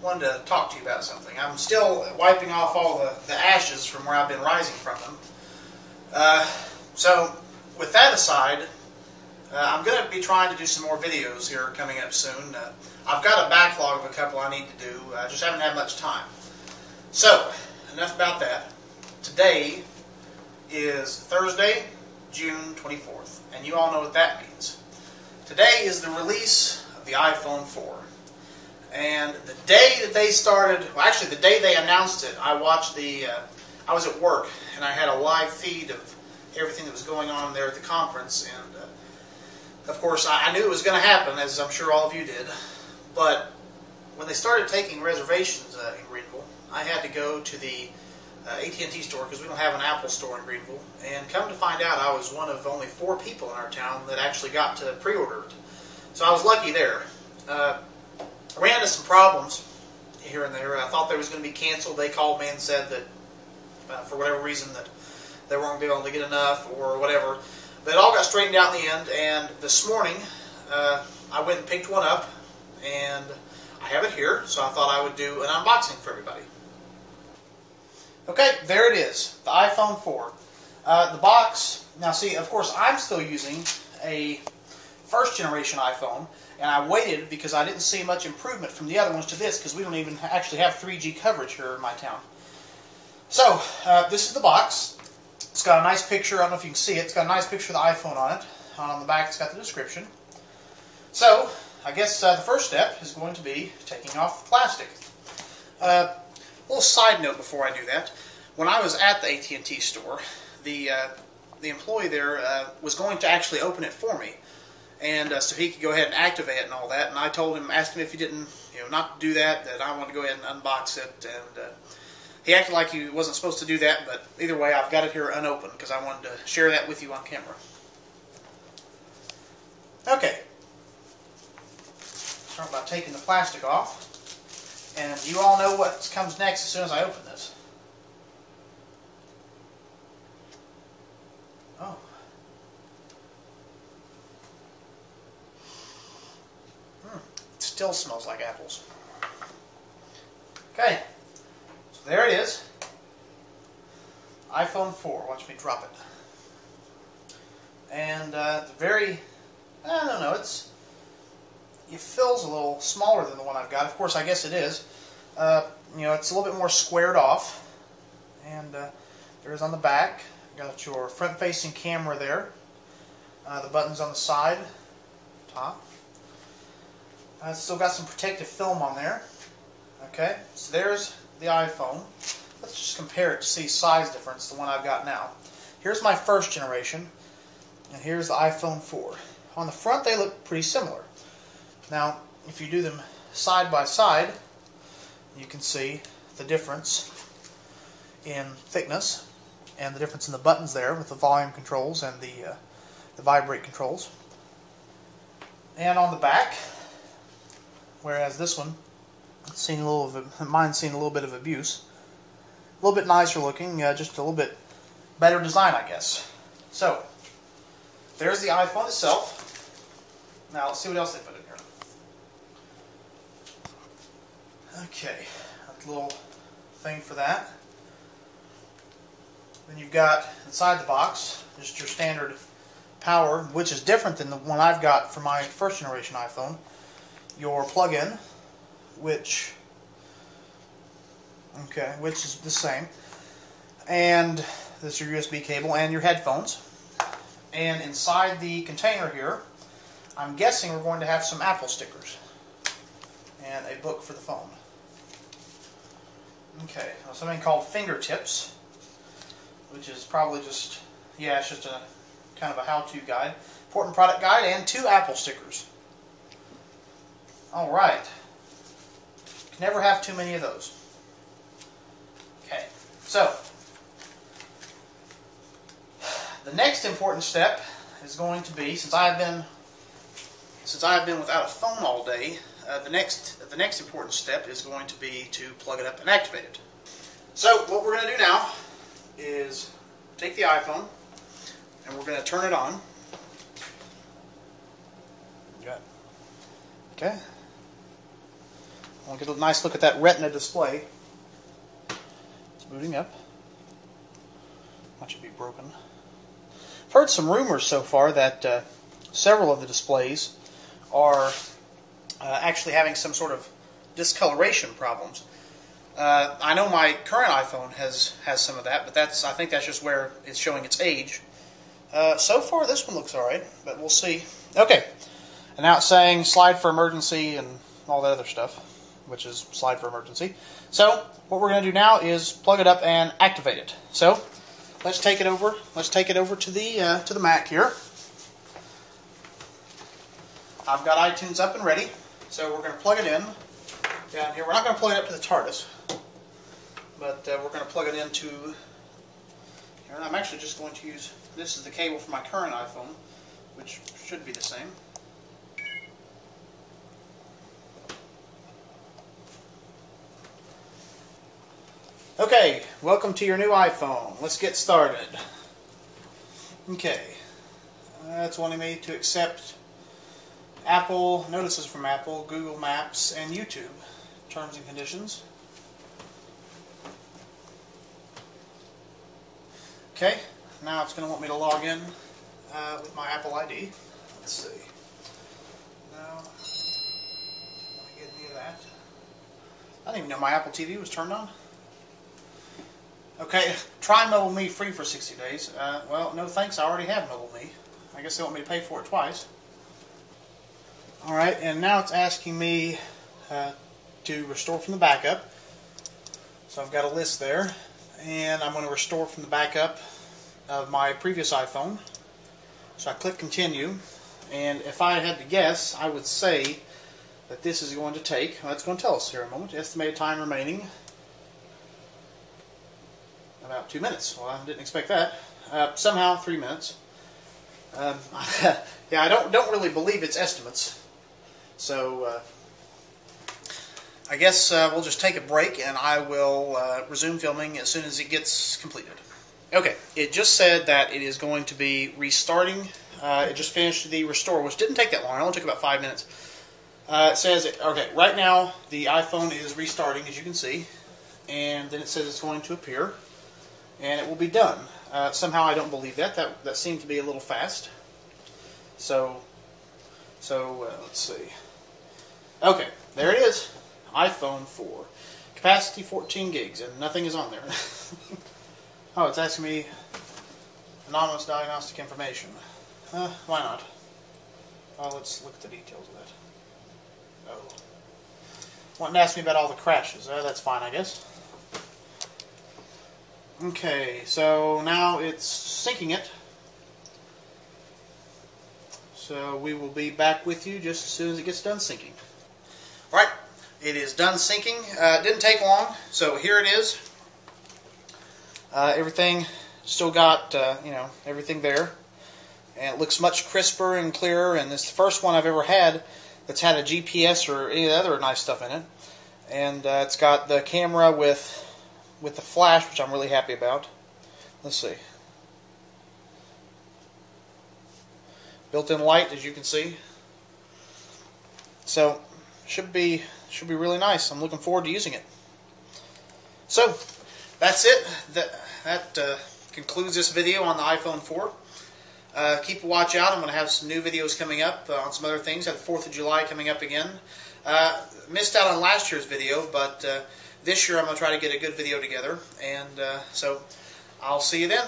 wanted to talk to you about something. I'm still wiping off all the ashes from where I've been rising from them. So, with that aside, I'm going to be trying to do some more videos here coming up soon. I've got a backlog of a couple I need to do. I just haven't had much time. So, enough about that. Today is Thursday, June 24th, and you all know what that means. Today is the release of the iPhone 4. And the day that they started, well actually the day they announced it, I watched I was at work and I had a live feed of everything that was going on there at the conference, and of course I knew it was going to happen, as I'm sure all of you did, but when they started taking reservations in Greenville, I had to go to the at&t store because we don't have an Apple store in Greenville, and come to find out I was one of only 4 people in our town that actually got to pre-order it. So I was lucky there. I ran into some problems here and there. I thought they was going to be canceled. They called me and said that for whatever reason that they weren't going to be able to get enough or whatever. But it all got straightened out in the end, and this morning I went and picked one up, and I have it here, so I thought I would do an unboxing for everybody. Okay, there it is, the iPhone 4. The box, now see, of course I'm still using a first generation iPhone, and I waited because I didn't see much improvement from the other ones to this, because we don't even actually have 3G coverage here in my town. So, this is the box. It's got a nice picture, I don't know if you can see it, it's got a nice picture of the iPhone on it. On the back it's got the description. So, I guess the first step is going to be taking off the plastic. A little side note before I do that. When I was at the at&t store, the employee there was going to actually open it for me, and so he could go ahead and activate it and all that. And I told him, asked him if he didn't, not to do that, that I wanted to go ahead and unbox it. And he acted like he wasn't supposed to do that. But either way, I've got it here unopened because I wanted to share that with you on camera. Okay. Start by taking the plastic off. And you all know what comes next as soon as I open this. Oh. It still smells like apples. Okay. So there it is. iPhone 4. Watch me drop it. And it's very, I don't know, it feels a little smaller than the one I've got. Of course, I guess it is. It's a little bit more squared off. And there is on the back. Got your front-facing camera there. The buttons on the side, top. It's still got some protective film on there. Okay, so there's the iPhone. Let's just compare it to see size difference, the one I've got now. Here's my first generation, and here's the iPhone 4. On the front, they look pretty similar. Now, if you do them side by side, you can see the difference in thickness and the difference in the buttons there with the volume controls and the vibrate controls. And on the back, whereas this one, mine's seen a little bit of abuse. A little bit nicer looking, just a little bit better design, I guess. So, there's the iPhone itself. Now, let's see what else they put in here. Okay, a little thing for that. Then you've got inside the box just your standard power, which is different than the one I've got for my first generation iPhone. Your plug-in, which is the same, and this is your USB cable and your headphones. And inside the container here, I'm guessing we're going to have some Apple stickers and a book for the phone. Okay, something called fingertips, which is probably just, it's just a kind of a how-to guide. Important product guide and 2 Apple stickers. Alright. Can never have too many of those. Okay, so the next important step is going to be, since I have been without a phone all day, the next important step is going to be to plug it up and activate it. So what we're going to do now is take the iPhone and we're going to turn it on. Okay. We'll get a nice look at that Retina display. It's booting up. That should be broken. I've heard some rumors so far that several of the displays are actually having some sort of discoloration problems. I know my current iPhone has some of that, but I think that's just where it's showing its age. So far, this one looks alright, but we'll see. Okay, and now it's saying slide for emergency and all that other stuff, which is slide for emergency. So what we're going to do now is plug it up and activate it. So let's take it over. Let's take it over to the Mac here. I've got iTunes up and ready, so we're going to plug it in down here. We're not going to plug it up to the TARDIS, but we're going to plug it into here. I'm actually just going to use, this is the cable for my current iPhone, which should be the same. Okay, welcome to your new iPhone. Let's get started. Okay, that's wanting me to accept Apple, notices from Apple, Google Maps, and YouTube. Terms and conditions. Okay, now it's going to want me to log in with my Apple ID. Let's see. No, don't want to get any of that. I didn't even know my Apple TV was turned on. Okay, try Mobile Me free for 60 days. Well, no thanks, I already have Mobile Me. I guess they want me to pay for it twice. Alright, and now it's asking me to restore from the backup. So I've got a list there, and I'm going to restore from the backup of my previous iPhone. So I click continue, and if I had to guess, I would say that this is going to take, well, it's going to tell us here in a moment, estimated time remaining about 2 minutes. Well, I didn't expect that. Somehow 3 minutes. Yeah, I don't really believe its estimates. So I guess we'll just take a break, and I will resume filming as soon as it gets completed. Okay, it just said that it is going to be restarting. It just finished the restore, which didn't take that long. It only took about 5 minutes. It says, okay, right now the iPhone is restarting, as you can see, and then it says it's going to appear, and it will be done. Somehow I don't believe that. That seemed to be a little fast. So let's see. Okay, there it is. iPhone 4. Capacity 14 gigs, and nothing is on there. Oh, it's asking me anonymous diagnostic information. Why not? Oh, let's look at the details of that. Oh. Wanting to ask me about all the crashes. That's fine, I guess. Okay, so now it's syncing it. So we will be back with you just as soon as it gets done syncing. Alright, it is done syncing. It didn't take long, so here it is. Everything still got, everything there. And it looks much crisper and clearer, and it's the first one I've ever had that's had a GPS or any other nice stuff in it. And it's got the camera with the flash, which I'm really happy about. Let's see. Built-in light, as you can see. So should be really nice. I'm looking forward to using it. So that's it. That concludes this video on the iPhone 4. Keep a watch out. I'm going to have some new videos coming up on some other things. I have the 4th of July coming up again. Missed out on last year's video, but this year I'm going to try to get a good video together. And so I'll see you then.